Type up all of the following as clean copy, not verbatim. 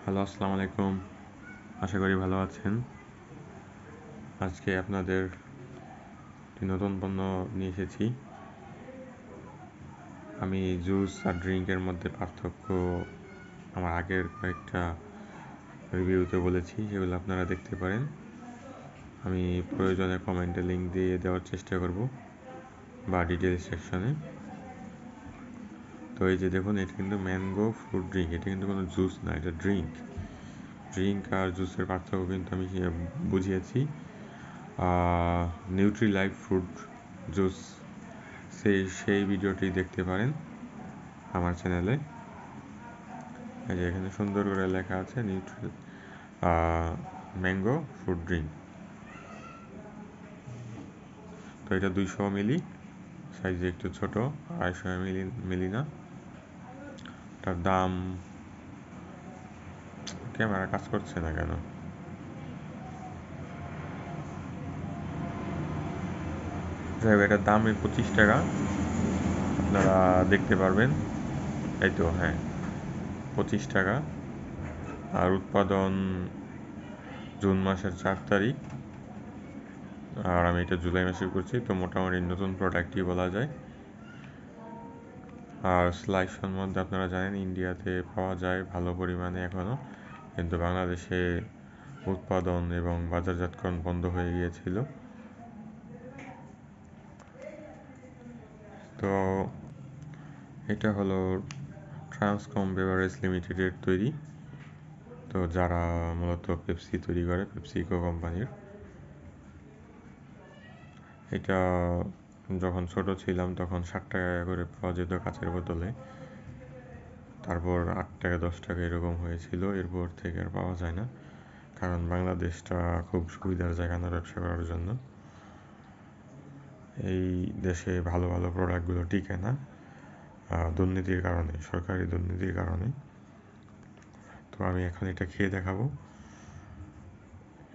Hello, আসসালামু আলাইকুম। আশা করি ভালো আছেন। আজকে আপনাদের একটি নতুন পণ্য নিয়ে এসেছি। আমি জুস আর ড্রিঙ্কের মধ্যে পার্থক্য আমার আগের কয়েকটা রিভিউতে বলেছি, সেগুলো আপনারা দেখতে পারেন। আমি প্রয়োজনে কমেন্টে লিঙ্ক দিয়ে দেওয়ার চেষ্টা করব বা ডিটেলস সেকশনে। তো এই যে দেখুন, এটা কিন্তু ম্যাঙ্গো ফ্রুট ড্রিঙ্ক। এটা কিন্তু কোনো জুস না, এটা ড্রিঙ্ক। ড্রিঙ্ক আর জুসের পার্থক্য কিন্তু আমি বুঝিয়েছি। নিউট্রি লাইফ ফ্রুট জুস, সেই ভিডিওটি দেখতে পারেন আমার চ্যানেলে। এই যে এখানে সুন্দর করে লেখা আছে নিউট্রি ম্যাঙ্গো ফ্রুট ড্রিঙ্ক। তো এটা 200 মিলি, সাইজে একটু ছোট, 250 মিলি না। এটার দাম, ক্যামেরা কাজ করছে না কেন? যাই হোক, এটার দাম 25 টাকা, আপনারা দেখতে পারবেন। এই তো, হ্যাঁ, 25 টাকা। আর উৎপাদন জুন মাসের 4 তারিখ, আর আমি এটা জুলাই মাসে করছি, তো মোটামুটি নতুন প্রোডাক্টই বলা যায়। আর সিলেকশন মধ্যে আপনারা জানেন ইন্ডিয়াতে পাওয়া যায় ভালো পরিমাণে এখনও, কিন্তু বাংলাদেশে উৎপাদন এবং বাজারজাতকরণ বন্ধ হয়ে গিয়েছিল। তো এটা হলো ট্রান্সকম বেভারেজ লিমিটেডের তৈরি, তো যারা মূলত পেপসি তৈরি করে, পেপসিকো কোম্পানির। এটা যখন ছোট ছিলাম তখন 60 টাকা করে পাওয়া যেত কাঁচের বোতলে, তারপর 8 টাকা 10 টাকা এরকম হয়েছিল। এরপর থেকে আর পাওয়া যায় না, কারণ বাংলাদেশটা খুব সুবিধার জায়গা না ব্যবসা করার জন্য। এই দেশে ভালো ভালো প্রোডাক্টগুলো টিকে না, দুর্নীতির কারণে, সরকারি দুর্নীতির কারণে। তো আমি এখন এটা খেয়ে দেখাবো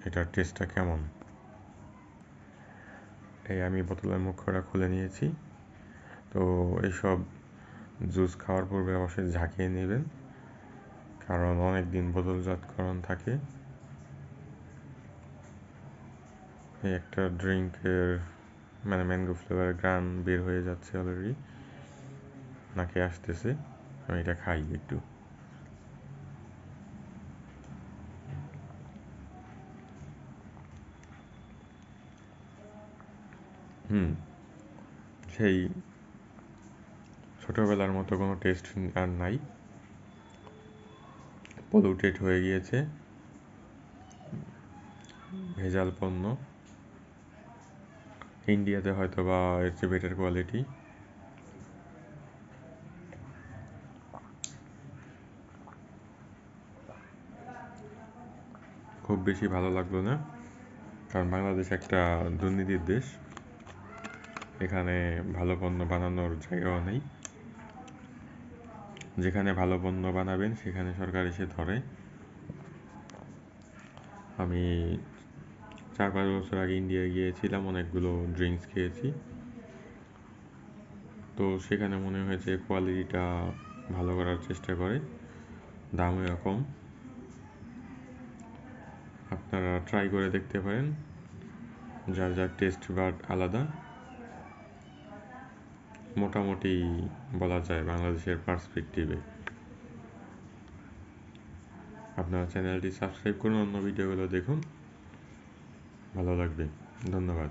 এটার টেস্টটা কেমন। এই আমি বোতলের মুখটা খুলে নিয়েছি। তো এইসব জুস খাওয়ার পূর্বে অবশ্যই ঝাঁকিয়ে নেবেন, কারণ অনেক দিন বোতলজাতকরণ থাকে। এই একটা ড্রিঙ্কের মানে ম্যাঙ্গো ফ্লেভার গ্রান বের হয়ে যাচ্ছে অলরেডি, নাকে আসতেছে। আমি এটা খাই একটু। সেই ছোটোবেলার মতো কোনো টেস্ট আর নাই, পলিউটেড হয়ে গিয়েছে, ভেজাল পণ্য। ইন্ডিয়াতে হয়তো বা এর চেয়ে বেটার কোয়ালিটি। খুব বেশি ভালো লাগলো না, কারণ বাংলাদেশ একটা দুর্নীতির দেশ। এখানে ভালো পণ্য বানানোর জায়গাও নেই। যেখানে ভালো পণ্য বানাবেন সেখানে সরকার এসে ধরে। আমি 4-5 বছর আগে ইন্ডিয়ায় গিয়েছিলাম, অনেকগুলো ড্রিঙ্কস খেয়েছি। তো সেখানে মনে হয়েছে কোয়ালিটিটা ভালো করার চেষ্টা করে, দামও কম। আপনারা ট্রাই করে দেখতে পারেন, যার যার টেস্ট বাড আলাদা। মোটামুটি বলা যায় বাংলাদেশের পার্সপেক্টিভে। আপনারা চ্যানেলটি সাবস্ক্রাইব করুন, অন্য ভিডিওগুলো দেখুন, ভালো লাগবে। ধন্যবাদ।